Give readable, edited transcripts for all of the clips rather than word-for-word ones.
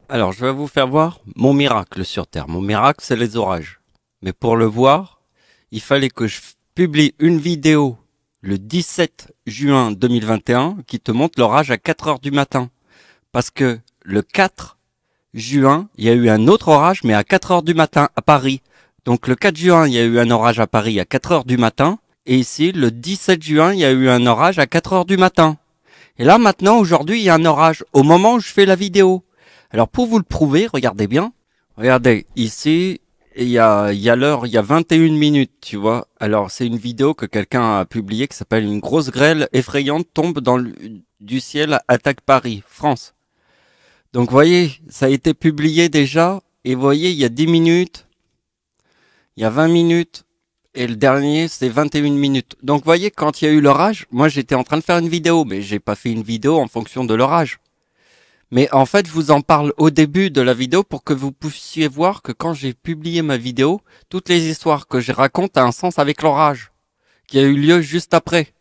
Alors, je vais vous faire voir mon miracle sur Terre. Mon miracle, c'est les orages. Mais pour le voir, il fallait que je publie une vidéo le 17 juin 2021 qui te montre l'orage à 4 heures du matin. Parce que le 4 juin, il y a eu un autre orage, mais à 4 heures du matin à Paris. Donc le 4 juin, il y a eu un orage à Paris à 4 heures du matin. Et ici, le 17 juin, il y a eu un orage à 4 heures du matin. Et là, maintenant, aujourd'hui, il y a un orage au moment où je fais la vidéo. Alors, pour vous le prouver, regardez bien. Regardez, ici, il y a l'heure, il y a 21 minutes, tu vois. Alors, c'est une vidéo que quelqu'un a publiée qui s'appelle «Une grosse grêle effrayante tombe du ciel, attaque Paris, France». Donc, voyez, ça a été publié déjà. Et voyez, il y a 10 minutes, il y a 20 minutes. Et le dernier, c'est 21 minutes. Donc, voyez, quand il y a eu l'orage, moi, j'étais en train de faire une vidéo, mais j'ai pas fait une vidéo en fonction de l'orage. Mais en fait, je vous en parle au début de la vidéo pour que vous puissiez voir que quand j'ai publié ma vidéo, toutes les histoires que je raconte a un sens avec l'orage qui a eu lieu juste après.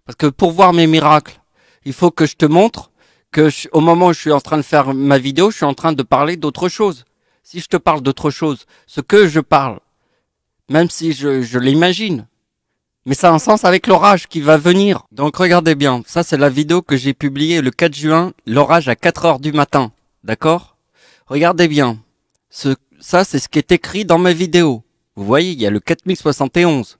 Parce que pour voir mes miracles, il faut que je te montre que au moment où je suis en train de faire ma vidéo, je suis en train de parler d'autre chose. Si je te parle d'autre chose, ce que je parle, même si je l'imagine, mais ça a un sens avec l'orage qui va venir. Donc regardez bien, ça c'est la vidéo que j'ai publiée le 4 juin, l'orage à 4 heures du matin. D'accord? Regardez bien. Ça c'est ce qui est écrit dans ma vidéo. Vous voyez, il y a le 4071. Vous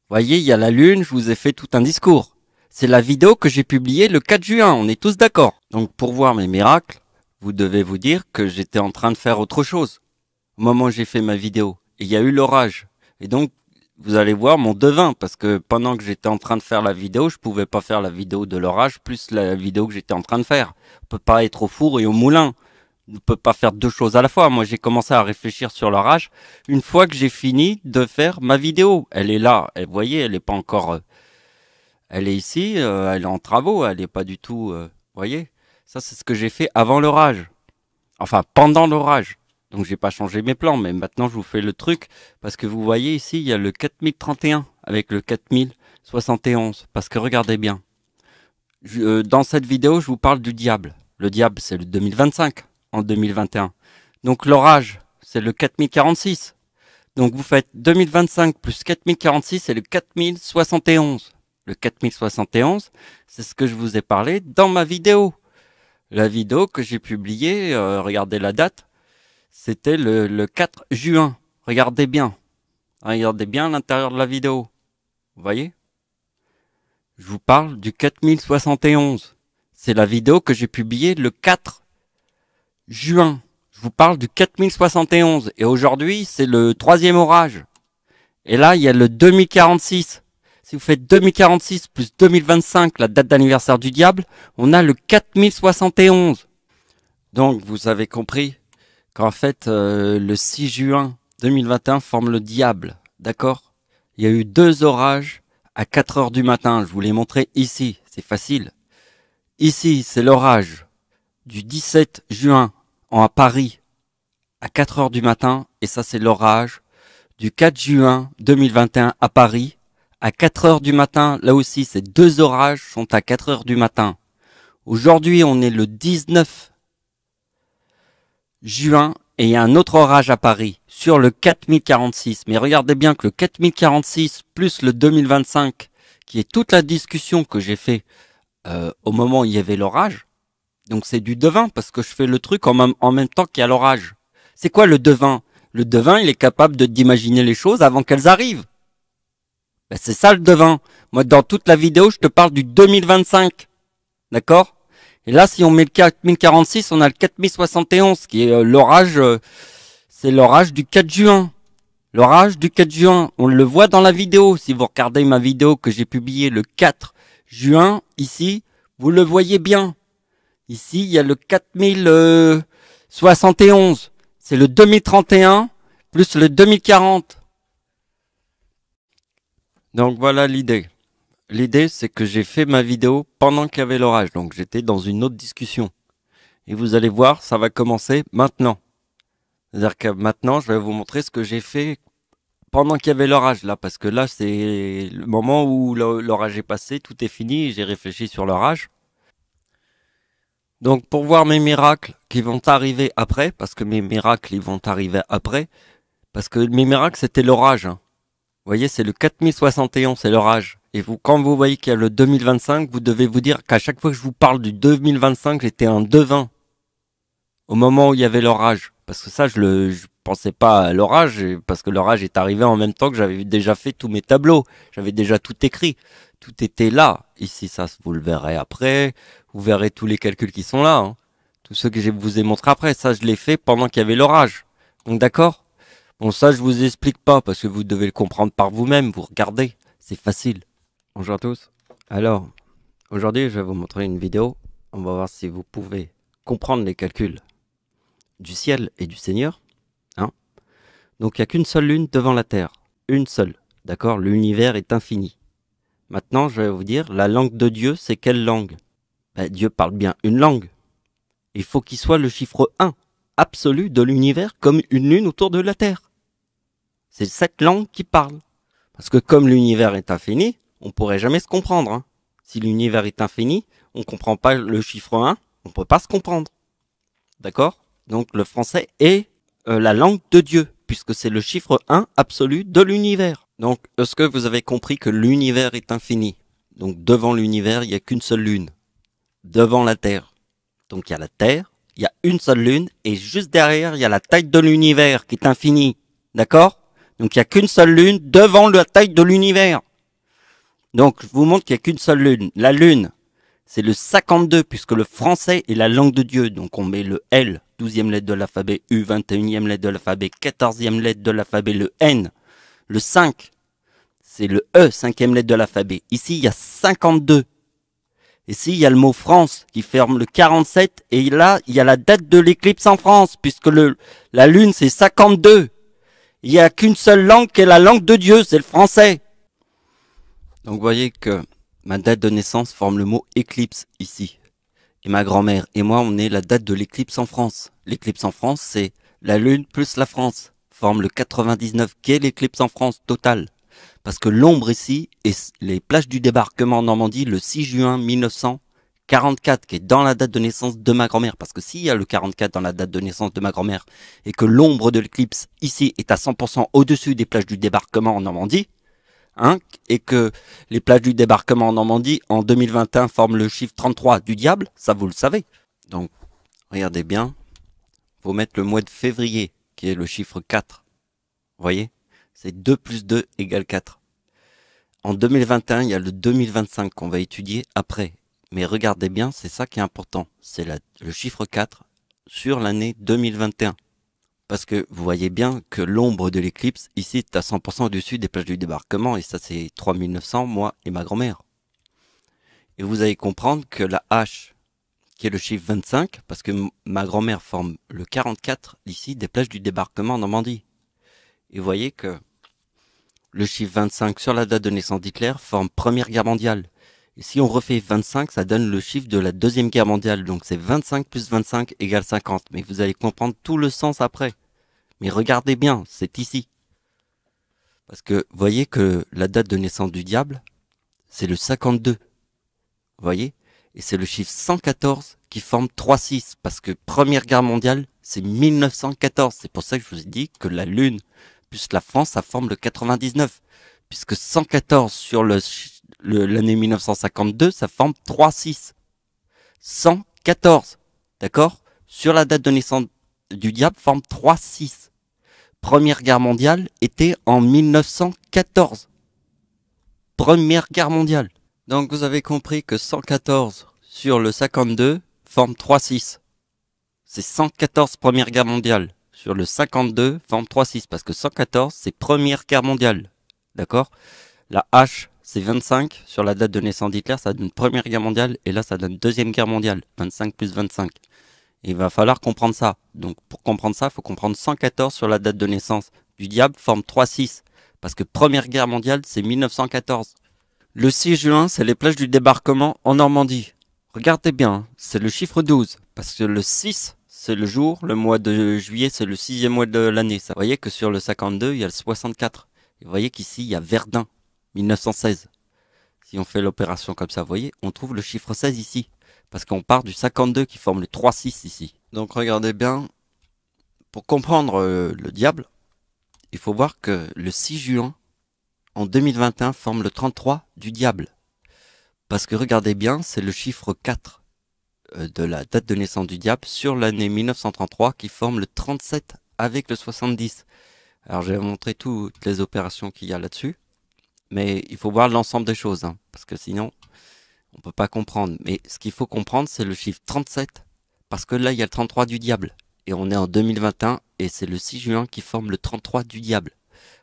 voyez, il y a la lune, je vous ai fait tout un discours. C'est la vidéo que j'ai publiée le 4 juin, on est tous d'accord. Donc pour voir mes miracles, vous devez vous dire que j'étais en train de faire autre chose au moment où j'ai fait ma vidéo. Et il y a eu l'orage. Et donc, vous allez voir mon devin, parce que pendant que j'étais en train de faire la vidéo, je pouvais pas faire la vidéo de l'orage plus la vidéo que j'étais en train de faire. On peut pas être au four et au moulin. On ne peut pas faire deux choses à la fois. Moi, j'ai commencé à réfléchir sur l'orage une fois que j'ai fini de faire ma vidéo. Elle est là. Et vous voyez, elle est pas encore, elle est ici, elle est en travaux, elle est pas du tout, vous voyez. Ça, c'est ce que j'ai fait avant l'orage. Enfin, pendant l'orage. Donc j'ai pas changé mes plans, mais maintenant je vous fais le truc, parce que vous voyez ici, il y a le 4031 avec le 4071. Parce que regardez bien, dans cette vidéo, je vous parle du diable. Le diable, c'est le 2025 en 2021. Donc l'orage, c'est le 4046. Donc vous faites 2025 plus 4046, c'est le 4071. Le 4071, c'est ce que je vous ai parlé dans ma vidéo. La vidéo que j'ai publiée, regardez la date, c'était le 4 juin. Regardez bien. Regardez bien l'intérieur de la vidéo. Vous voyez? Je vous parle du 4071. C'est la vidéo que j'ai publiée le 4 juin. Je vous parle du 4071. Et aujourd'hui, c'est le troisième orage. Et là, il y a le 2046. Si vous faites 2046 plus 2025, la date d'anniversaire du diable, on a le 4071. Donc, vous avez compris qu'en fait, le 6 juin 2021 forme le diable. D'accord? Il y a eu deux orages à 4 heures du matin. Je vous l'ai montré ici. C'est facile. Ici, c'est l'orage du 17 juin à Paris à 4 heures du matin. Et ça, c'est l'orage du 4 juin 2021 à Paris à 4 heures du matin. Là aussi, ces deux orages sont à 4 heures du matin. Aujourd'hui, on est le 19 juin et il y a un autre orage à Paris sur le 4046. Mais regardez bien que le 4046 plus le 2025, qui est toute la discussion que j'ai fait au moment où il y avait l'orage, donc c'est du devin parce que je fais le truc en même temps qu'il y a l'orage. C'est quoi le devin? Le devin, il est capable d'imaginer les choses avant qu'elles arrivent. Ben, c'est ça le devin. Moi, dans toute la vidéo, je te parle du 2025. D'accord? Et là, si on met le 4046, on a le 4071, qui est l'orage, c'est l'orage du 4 juin. L'orage du 4 juin, on le voit dans la vidéo. Si vous regardez ma vidéo que j'ai publiée le 4 juin, ici, vous le voyez bien. Ici, il y a le 4071. C'est le 2031 plus le 2040. Donc voilà l'idée. L'idée, c'est que j'ai fait ma vidéo pendant qu'il y avait l'orage. Donc j'étais dans une autre discussion. Et vous allez voir, ça va commencer maintenant. C'est-à-dire que maintenant, je vais vous montrer ce que j'ai fait pendant qu'il y avait l'orage là. Parce que là, c'est le moment où l'orage est passé, tout est fini, et j'ai réfléchi sur l'orage. Donc pour voir mes miracles qui vont arriver après, parce que mes miracles ils vont arriver après, parce que mes miracles c'était l'orage. Hein. Vous voyez, c'est le 4061, c'est l'orage. Et vous, quand vous voyez qu'il y a le 2025, vous devez vous dire qu'à chaque fois que je vous parle du 2025, j'étais un devin. Au moment où il y avait l'orage. Parce que ça, je pensais pas à l'orage, parce que l'orage est arrivé en même temps que j'avais déjà fait tous mes tableaux. J'avais déjà tout écrit. Tout était là. Ici, ça, vous le verrez après. Vous verrez tous les calculs qui sont là. Hein. Tous ceux que je vous ai montrés après. Ça, je l'ai fait pendant qu'il y avait l'orage. Donc, d'accord? Bon, ça, je vous explique pas, parce que vous devez le comprendre par vous-même. Vous regardez. C'est facile. Bonjour à tous. Alors, aujourd'hui, je vais vous montrer une vidéo. On va voir si vous pouvez comprendre les calculs du ciel et du Seigneur. Hein. Donc, il n'y a qu'une seule lune devant la Terre. Une seule. D'accord? L'univers est infini. Maintenant, je vais vous dire, la langue de Dieu, c'est quelle langue? Ben, Dieu parle bien une langue. Il faut qu'il soit le chiffre 1, absolu de l'univers, comme une lune autour de la Terre. C'est cette langue qui parle. Parce que comme l'univers est infini, on pourrait jamais se comprendre. Hein. Si l'univers est infini, on ne comprend pas le chiffre 1, on ne peut pas se comprendre. D'accord? Donc le français est la langue de Dieu, puisque c'est le chiffre 1 absolu de l'univers. Donc, est-ce que vous avez compris que l'univers est infini? Donc devant l'univers, il n'y a qu'une seule lune. Devant la Terre. Donc il y a la Terre, il y a une seule lune, et juste derrière, il y a la taille de l'univers qui est infinie. D'accord? Donc il n'y a qu'une seule lune devant la taille de l'univers. Donc je vous montre qu'il n'y a qu'une seule lune. La lune, c'est le 52, puisque le français est la langue de Dieu. Donc on met le L, 12e lettre de l'alphabet, U, 21e lettre de l'alphabet, 14e lettre de l'alphabet, le N. Le 5, c'est le E, 5e lettre de l'alphabet. Ici, il y a 52. Ici, il y a le mot France qui forme le 47. Et là, il y a la date de l'éclipse en France, puisque la lune, c'est 52. Il n'y a qu'une seule langue qui est la langue de Dieu, c'est le français. Donc vous voyez que ma date de naissance forme le mot éclipse ici. Et ma grand-mère et moi, on est la date de l'éclipse en France. L'éclipse en France, c'est la lune plus la France. Forme le 99, qui est l'éclipse en France totale. Parce que l'ombre ici est les plages du débarquement en Normandie le 6 juin 1944, qui est dans la date de naissance de ma grand-mère. Parce que s'il y a le 44 dans la date de naissance de ma grand-mère, et que l'ombre de l'éclipse ici est à 100% au-dessus des plages du débarquement en Normandie, hein, et que les plages du débarquement en Normandie en 2021 forment le chiffre 33 du diable, ça vous le savez. Donc, regardez bien, faut mettre le mois de février, qui est le chiffre 4. Vous voyez? C'est 2 plus 2 égale 4. En 2021, il y a le 2025 qu'on va étudier après. Mais regardez bien, c'est ça qui est important. C'est le chiffre 4 sur l'année 2021. Parce que vous voyez bien que l'ombre de l'éclipse, ici, est à 100% au-dessus des plages du débarquement. Et ça, c'est 3900, moi et ma grand-mère. Et vous allez comprendre que la H, qui est le chiffre 25, parce que ma grand-mère forme le 44, ici, des plages du débarquement en Normandie. Et vous voyez que le chiffre 25 sur la date de naissance d'Hitler forme Première Guerre mondiale. Et si on refait 25, ça donne le chiffre de la Deuxième Guerre mondiale. Donc c'est 25 plus 25 égale 50. Mais vous allez comprendre tout le sens après. Mais regardez bien, c'est ici. Parce que vous voyez que la date de naissance du diable, c'est le 52. Vous voyez? Et c'est le chiffre 114 qui forme 3-6. Parce que Première Guerre mondiale, c'est 1914. C'est pour ça que je vous ai dit que la Lune plus la France, ça forme le 99. Puisque 114 sur l'année 1952, ça forme 3-6. 114, d'accord? Sur la date de naissance du diable, forme 3-6. Première Guerre mondiale était en 1914. Première Guerre mondiale. Donc vous avez compris que 114 sur le 52 forme 3-6. C'est 114 Première Guerre mondiale. Sur le 52 forme 3-6. Parce que 114 c'est Première Guerre mondiale. D'accord? La H c'est 25. Sur la date de naissance d'Hitler ça donne Première Guerre mondiale. Et là ça donne Deuxième Guerre mondiale. 25 plus 25. Et il va falloir comprendre ça. Donc pour comprendre ça, il faut comprendre 114 sur la date de naissance du diable forme 3-6. Parce que Première Guerre mondiale, c'est 1914. Le 6 juin, c'est les plages du débarquement en Normandie. Regardez bien, c'est le chiffre 12. Parce que le 6, c'est le jour, le mois de juillet, c'est le 6e mois de l'année. Vous voyez que sur le 52, il y a le 64. Et vous voyez qu'ici, il y a Verdun, 1916. Si on fait l'opération comme ça, vous voyez, on trouve le chiffre 16 ici. Parce qu'on part du 52 qui forme le 3-6 ici. Donc regardez bien, pour comprendre le diable, il faut voir que le 6 juin en 2021 forme le 33 du diable. Parce que regardez bien, c'est le chiffre 4 de la date de naissance du diable sur l'année 1933 qui forme le 37 avec le 70. Alors je vais vous montrer toutes les opérations qu'il y a là-dessus. Mais il faut voir l'ensemble des choses, hein, parce que sinon, on peut pas comprendre. Mais ce qu'il faut comprendre, c'est le chiffre 37, parce que là, il y a le 33 du diable. Et on est en 2021, et c'est le 6 juin qui forme le 33 du diable.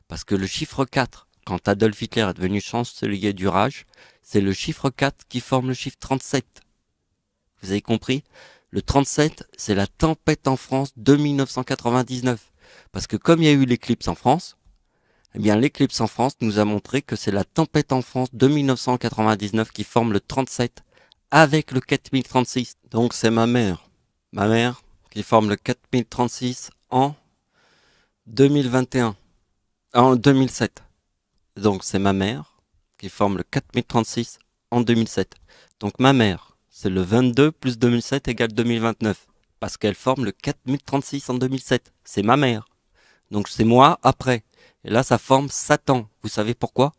Parce que le chiffre 4, quand Adolf Hitler est devenu chancelier du Reich, c'est le chiffre 4 qui forme le chiffre 37. Vous avez compris? Le 37, c'est la tempête en France de 1999. Parce que comme il y a eu l'éclipse en France, eh bien, l'éclipse en France nous a montré que c'est la tempête en France de 1999 qui forme le 37 avec le 4036. Donc, c'est ma mère qui forme le 4036 en 2021, en 2007. Donc, c'est ma mère qui forme le 4036 en 2007. Donc, ma mère, c'est le 22 plus 2007 égale 2029. Parce qu'elle forme le 4036 en 2007. C'est ma mère. Donc, c'est moi après. Et là, ça forme Satan. Vous savez pourquoi?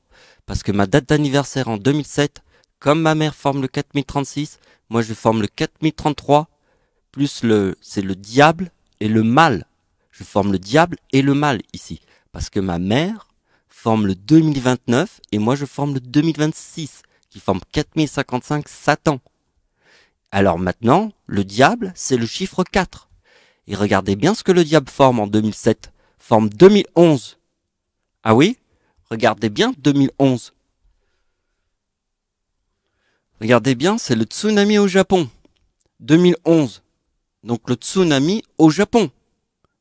Parce que ma date d'anniversaire en 2007, comme ma mère forme le 4036, moi je forme le 4033, plus c'est le diable et le mal. Je forme le diable et le mal ici. Parce que ma mère forme le 2029 et moi je forme le 2026, qui forme 4055 Satan. Alors maintenant, le diable, c'est le chiffre 4. Et regardez bien ce que le diable forme en 2007. Forme 2011. Ah oui? Regardez bien 2011. Regardez bien, c'est le tsunami au Japon. 2011. Donc le tsunami au Japon.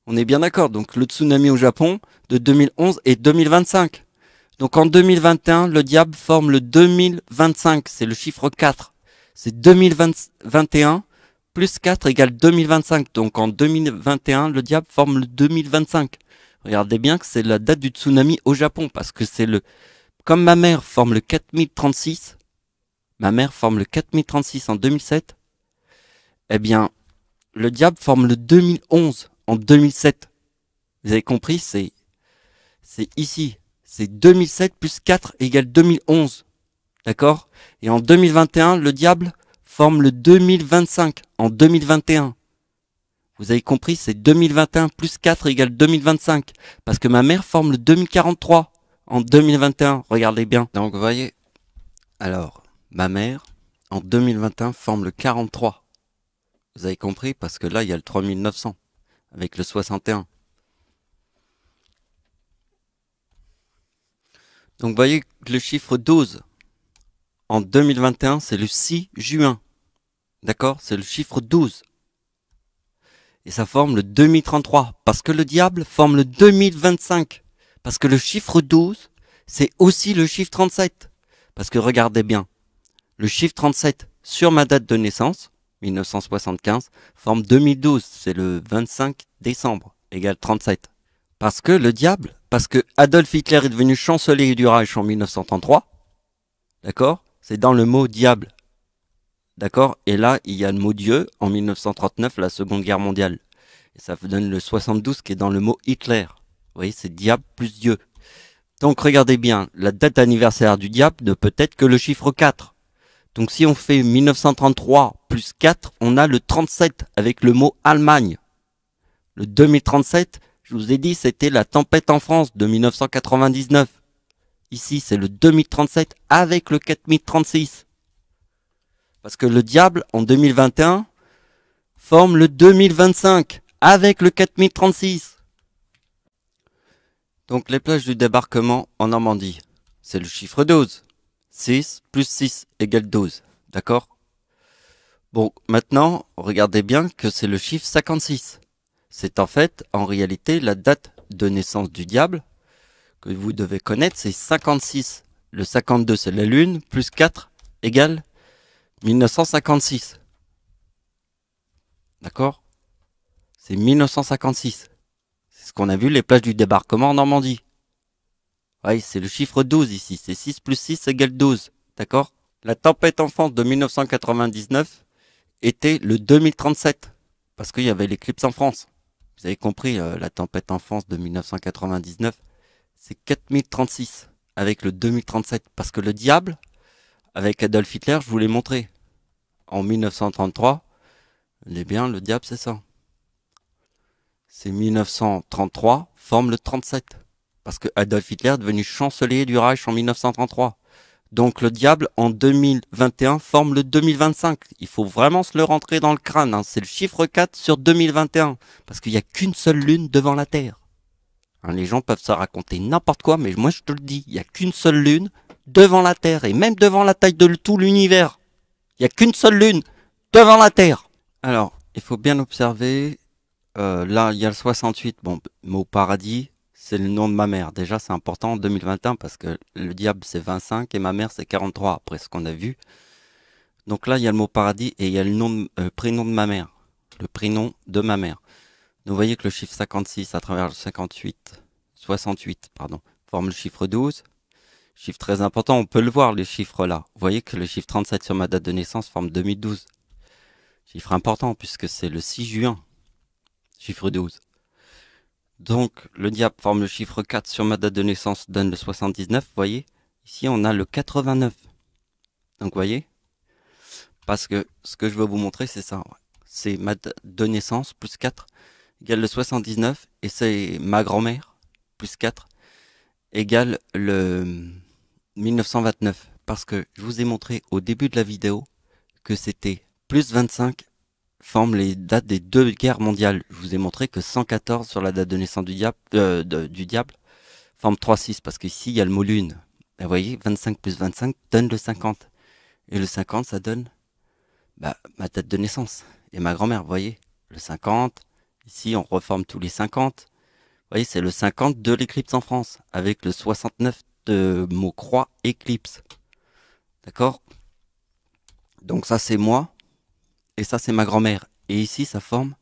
On est bien d'accord. Donc le tsunami au Japon de 2011 et 2025. Donc en 2021, le diable forme le 2025. C'est le chiffre 4. C'est 2021 plus 4 égale 2025. Donc en 2021, le diable forme le 2025. Regardez bien que c'est la date du tsunami au Japon, parce que c'est comme ma mère forme le 4036, ma mère forme le 4036 en 2007, eh bien, le diable forme le 2011 en 2007. Vous avez compris, c'est ici. C'est 2007 plus 4 égale 2011. D'accord? Et en 2021, le diable forme le 2025 en 2021. Vous avez compris, c'est 2021 plus 4 égale 2025. Parce que ma mère forme le 2043 en 2021. Regardez bien. Donc, vous voyez. Alors, ma mère, en 2021, forme le 43. Vous avez compris? Parce que là, il y a le 3900. Avec le 61. Donc, vous voyez que le chiffre 12, en 2021, c'est le 6 juin. D'accord? C'est le chiffre 12. Et ça forme le 2033. Parce que le diable forme le 2025. Parce que le chiffre 12, c'est aussi le chiffre 37. Parce que regardez bien. Le chiffre 37 sur ma date de naissance, 1975, forme 2012. C'est le 25 décembre, égale 37. Parce que le diable, parce que Adolf Hitler est devenu chancelier du Reich en 1933. D'accord? C'est dans le mot diable. D'accord? Et là, il y a le mot Dieu en 1939, la Seconde Guerre mondiale. Et ça vous donne le 72 qui est dans le mot Hitler. Vous voyez, c'est diable plus Dieu. Donc regardez bien, la date d'anniversaire du diable ne peut être que le chiffre 4. Donc si on fait 1933 plus 4, on a le 37 avec le mot Allemagne. Le 2037, je vous ai dit, c'était la tempête en France de 1999. Ici, c'est le 2037 avec le 4036. Parce que le diable, en 2021, forme le 2025 avec le 4036. Donc les plages du débarquement en Normandie, c'est le chiffre 12. 6 plus 6 égale 12. D'accord? Bon, maintenant, regardez bien que c'est le chiffre 56. C'est en fait, en réalité, la date de naissance du diable que vous devez connaître, c'est 56. Le 52, c'est la lune, plus 4 égale 1956. D'accord? C'est 1956. C'est ce qu'on a vu les plages du débarquement en Normandie. Oui, c'est le chiffre 12 ici. C'est 6 plus 6 égale 12. D'accord? La tempête en France de 1999 était le 2037. Parce qu'il y avait l'éclipse en France. Vous avez compris, la tempête en France de 1999, c'est 4036 avec le 2037. Parce que le diable, avec Adolf Hitler, je vous l'ai montré. En 1933, eh bien, le diable, c'est ça. C'est 1933, forme le 37. Parce que Adolf Hitler est devenu chancelier du Reich en 1933. Donc le diable, en 2021, forme le 2025. Il faut vraiment se le rentrer dans le crâne. Hein. C'est le chiffre 4 sur 2021. Parce qu'il n'y a qu'une seule lune devant la Terre. Hein, les gens peuvent se raconter n'importe quoi, mais moi je te le dis, il n'y a qu'une seule lune devant la Terre. Et même devant la taille de tout l'univers. Il n'y a qu'une seule lune devant la Terre. Alors, il faut bien observer. Là, il y a le 68. Bon, mot paradis. C'est le nom de ma mère. Déjà, c'est important en 2021 parce que le diable, c'est 25 et ma mère, c'est 43, après ce qu'on a vu. Donc là, il y a le mot paradis et il y a le nom prénom de ma mère. Le prénom de ma mère. Donc vous voyez que le chiffre 56 à travers le 68, forme le chiffre 12. Chiffre très important, on peut le voir, les chiffres là. Vous voyez que le chiffre 37 sur ma date de naissance forme 2012. Chiffre important puisque c'est le 6 juin. Chiffre 12. Donc, le diable forme le chiffre 4 sur ma date de naissance, donne le 79, vous voyez. Ici, on a le 89. Donc, vous voyez. Parce que ce que je veux vous montrer, c'est ça. Ouais. C'est ma date de naissance, plus 4, égale le 79. Et c'est ma grand-mère, plus 4, égale le 1929. Parce que je vous ai montré au début de la vidéo que c'était plus 25 forme les dates des deux guerres mondiales. Je vous ai montré que 114 sur la date de naissance du diable, forme 3,6 parce qu'ici il y a le mot lune. Et vous voyez, 25 plus 25 donne le 50. Et le 50, ça donne ma date de naissance. Et ma grand-mère, vous voyez, le 50. Ici, on reforme tous les 50. Vous voyez, c'est le 50 de l'éclipse en France, avec le 69 de mot croix éclipse. D'accord? Donc ça, c'est moi. Et ça, c'est ma grand-mère. Et ici, ça forme,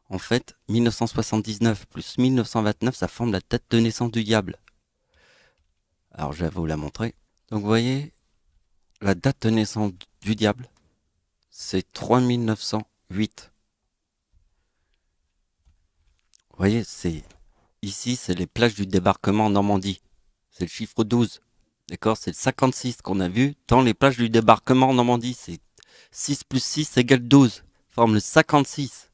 en fait, 1979 plus 1929, ça forme la date de naissance du diable. Alors, je vais vous la montrer. Donc, vous voyez, la date de naissance du diable, c'est 3908. Vous voyez, ici, c'est les plages du débarquement en Normandie. C'est le chiffre 12. D'accord? C'est le 56 qu'on a vu dans les plages du débarquement en Normandie. C'est 6 plus 6 égale 12. Forme le 56.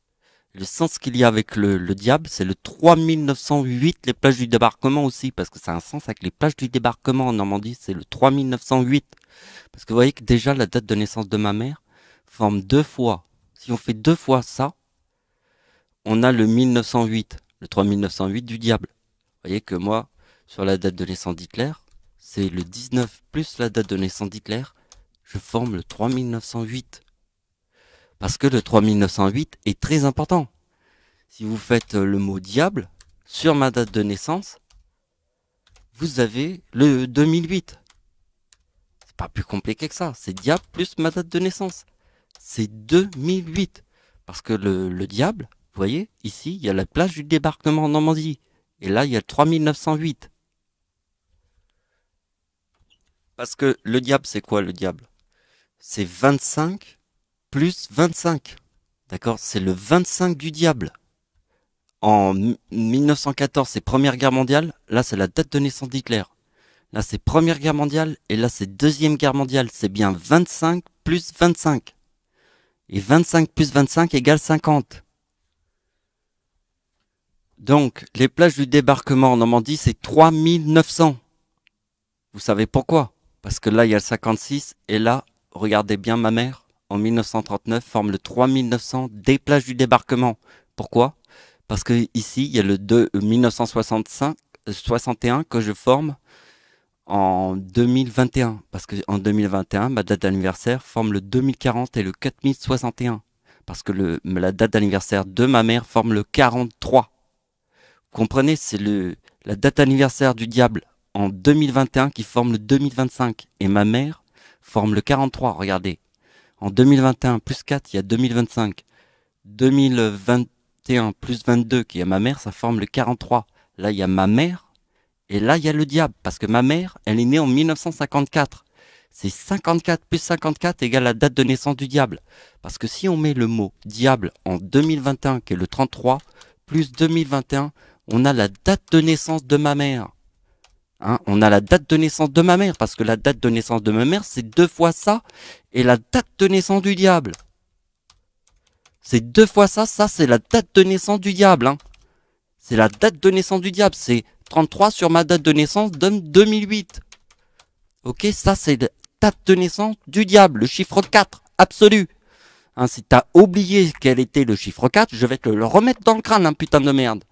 Le sens qu'il y a avec le diable, c'est le 3908, les plages du débarquement aussi, parce que c'est un sens avec les plages du débarquement en Normandie, c'est le 3908. Parce que vous voyez que déjà la date de naissance de ma mère forme deux fois. Si on fait deux fois ça, on a le 1908, le 3908 du diable. Vous voyez que moi, sur la date de naissance d'Hitler, c'est le 19 plus la date de naissance d'Hitler, je forme le 3908. Parce que le 3908 est très important. Si vous faites le mot diable sur ma date de naissance, vous avez le 2008. C'est pas plus compliqué que ça. C'est diable plus ma date de naissance. C'est 2008. Parce que le diable, vous voyez, ici, il y a la plage du débarquement en Normandie. Et là, il y a le 3908. Parce que le diable, c'est quoi le diable? C'est 25 plus 25. D'accord? C'est le 25 du diable. En 1914, c'est Première Guerre mondiale. Là, c'est la date de naissance d'Hitler. Là, c'est Première Guerre mondiale. Et là, c'est Deuxième Guerre mondiale. C'est bien 25 plus 25. Et 25 plus 25 égale 50. Donc, les plages du débarquement en Normandie, c'est 3900. Vous savez pourquoi? Parce que là, il y a le 56. Et là, regardez bien ma mère, en 1939, forme le 3900 des plages du débarquement. Pourquoi? Parce que ici, il y a le 1961 que je forme en 2021. Parce que en 2021, ma date d'anniversaire forme le 2040 et le 4061. Parce que la date d'anniversaire de ma mère forme le 43. Vous comprenez? C'est la date d'anniversaire du diable en 2021 qui forme le 2025. Et ma mère forme le 43. Regardez. En 2021, plus 4, il y a 2025. 2021 plus 22 qui est ma mère, ça forme le 43. Là, il y a ma mère et là, il y a le diable. Parce que ma mère, elle est née en 1954. C'est 54 plus 54 égale la date de naissance du diable. Parce que si on met le mot diable en 2021, qui est le 33, plus 2021, on a la date de naissance de ma mère. Hein, on a la date de naissance de ma mère, parce que la date de naissance de ma mère, c'est 2 fois ça, et la date de naissance du diable. C'est 2 fois ça, ça c'est la date de naissance du diable. Hein. C'est la date de naissance du diable, c'est 33 sur ma date de naissance donne 2008. Ok, ça c'est la date de naissance du diable, le chiffre 4, absolu. Hein, si t'as oublié quel était le chiffre 4, je vais te le remettre dans le crâne, hein, putain de merde.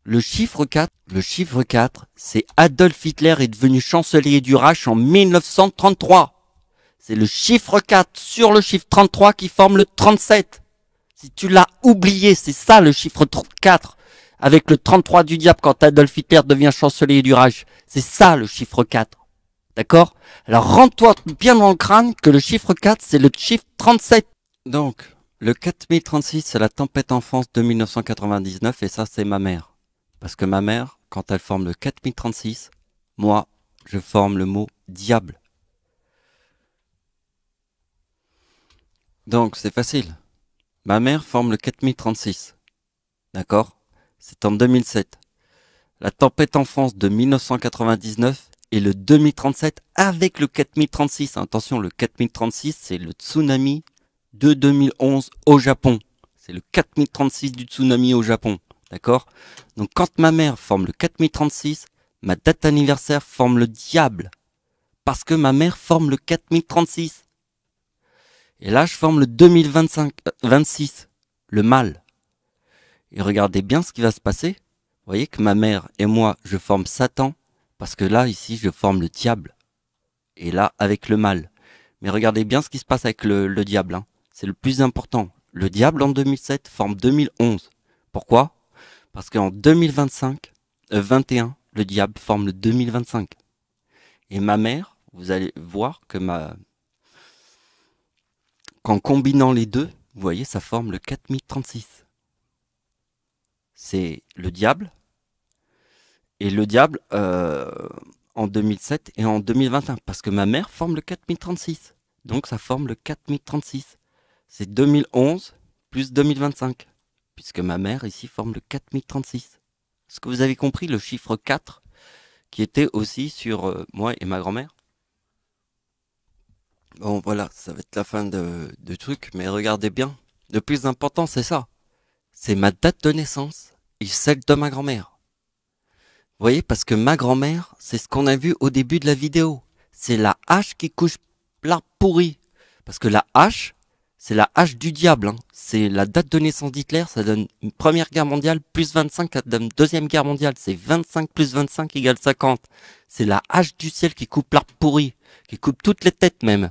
Le chiffre 4, c'est Adolf Hitler est devenu chancelier du Reich en 1933. C'est le chiffre 4 sur le chiffre 33 qui forme le 37. Si tu l'as oublié, c'est ça le chiffre 4. Avec le 33 du diable quand Adolf Hitler devient chancelier du Reich. C'est ça le chiffre 4. D'accord? Alors rentre-toi bien dans le crâne que le chiffre 4 c'est le chiffre 37. Donc, le 4036 c'est la tempête enfance de 1999 et ça c'est ma mère. Parce que ma mère, quand elle forme le 4036, moi, je forme le mot diable. Donc, c'est facile. Ma mère forme le 4036. D'accord? C'est en 2007. La tempête enfance de 1999 et le 2037 avec le 4036. Attention, le 4036, c'est le tsunami de 2011 au Japon. C'est le 4036 du tsunami au Japon. D'accord? Donc quand ma mère forme le 4036, ma date anniversaire forme le diable. Parce que ma mère forme le 4036. Et là, je forme le 26, le mal. Et regardez bien ce qui va se passer. Vous voyez que ma mère et moi, je forme Satan. Parce que là, ici, je forme le diable. Et là, avec le mal. Mais regardez bien ce qui se passe avec le diable. Hein. C'est le plus important. Le diable en 2007 forme 2011. Pourquoi? Parce qu'en 21, le diable forme le 2025. Et ma mère, vous allez voir que qu'en combinant les deux, vous voyez, ça forme le 4036. C'est le diable. Et le diable en 2007 et en 2021. Parce que ma mère forme le 4036. Donc ça forme le 4036. C'est 2011 plus 2025. Puisque ma mère ici forme le 4036. Est-ce que vous avez compris le chiffre 4 qui était aussi sur moi et ma grand-mère? Bon voilà, ça va être la fin de truc, mais regardez bien. Le plus important c'est ça. C'est ma date de naissance et celle de ma grand-mère. Vous voyez, parce que ma grand-mère, c'est ce qu'on a vu au début de la vidéo. C'est la hache qui couche l'arbre pourri. Parce que la hache, c'est la hache du diable. Hein. C'est la date de naissance d'Hitler, ça donne une première guerre mondiale, plus 25, ça donne deuxième guerre mondiale. C'est 25 plus 25 égale 50. C'est la hache du ciel qui coupe l'arbre pourri, qui coupe toutes les têtes même.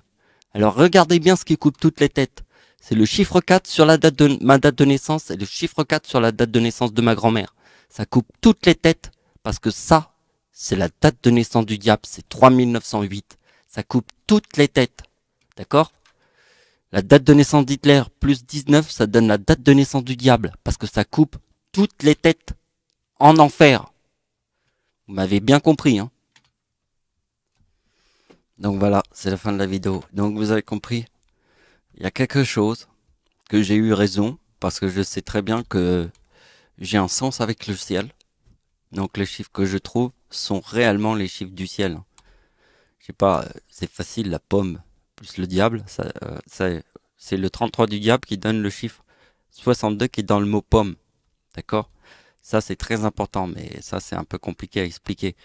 Alors regardez bien ce qui coupe toutes les têtes. C'est le chiffre 4 sur la date de ma date de naissance et le chiffre 4 sur la date de naissance de ma grand-mère. Ça coupe toutes les têtes. Parce que ça, c'est la date de naissance du diable, c'est 3908. Ça coupe toutes les têtes. D'accord? La date de naissance d'Hitler plus 19, ça donne la date de naissance du diable. Parce que ça coupe toutes les têtes en enfer. Vous m'avez bien compris, hein? Donc voilà, c'est la fin de la vidéo. Donc vous avez compris, il y a quelque chose que j'ai eu raison. Parce que je sais très bien que j'ai un sens avec le ciel. Donc les chiffres que je trouve sont réellement les chiffres du ciel. Je sais pas, c'est facile, la pomme plus le diable, c'est le 33 du diable qui donne le chiffre 62 qui est dans le mot pomme. D'accord? Ça c'est très important, mais ça c'est un peu compliqué à expliquer.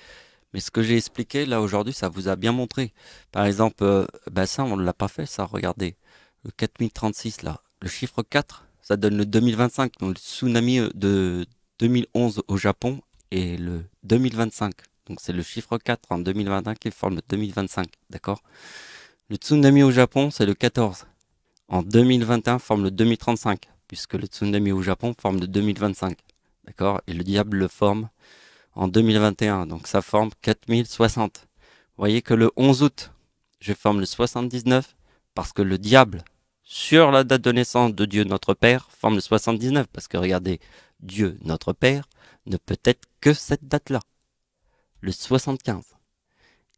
Mais ce que j'ai expliqué là aujourd'hui, ça vous a bien montré. Par exemple, ça on ne l'a pas fait, ça, regardez. Le 4036 là, le chiffre 4, ça donne le 2025, donc le tsunami de 2011 au Japon. Et le 2025. Donc c'est le chiffre 4 en 2021 qui forme le 2025. D'accord? Le tsunami au Japon, c'est le 14. En 2021 forme le 2035. Puisque le tsunami au Japon forme le 2025. D'accord? Et le diable le forme en 2021. Donc ça forme 4060. Vous voyez que le 11 août, je forme le 79. Parce que le diable, sur la date de naissance de Dieu notre Père, forme le 79. Parce que regardez, Dieu notre Père ne peut être que cette date-là, le 75.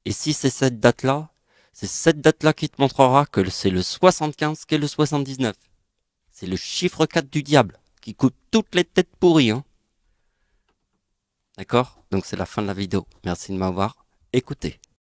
Et si c'est cette date-là, C'est cette date-là qui te montrera que c'est le 75 qu'est le 79. C'est le chiffre 4 du diable qui coupe toutes les têtes pourries. Hein. D'accord? Donc c'est la fin de la vidéo. Merci de m'avoir écouté.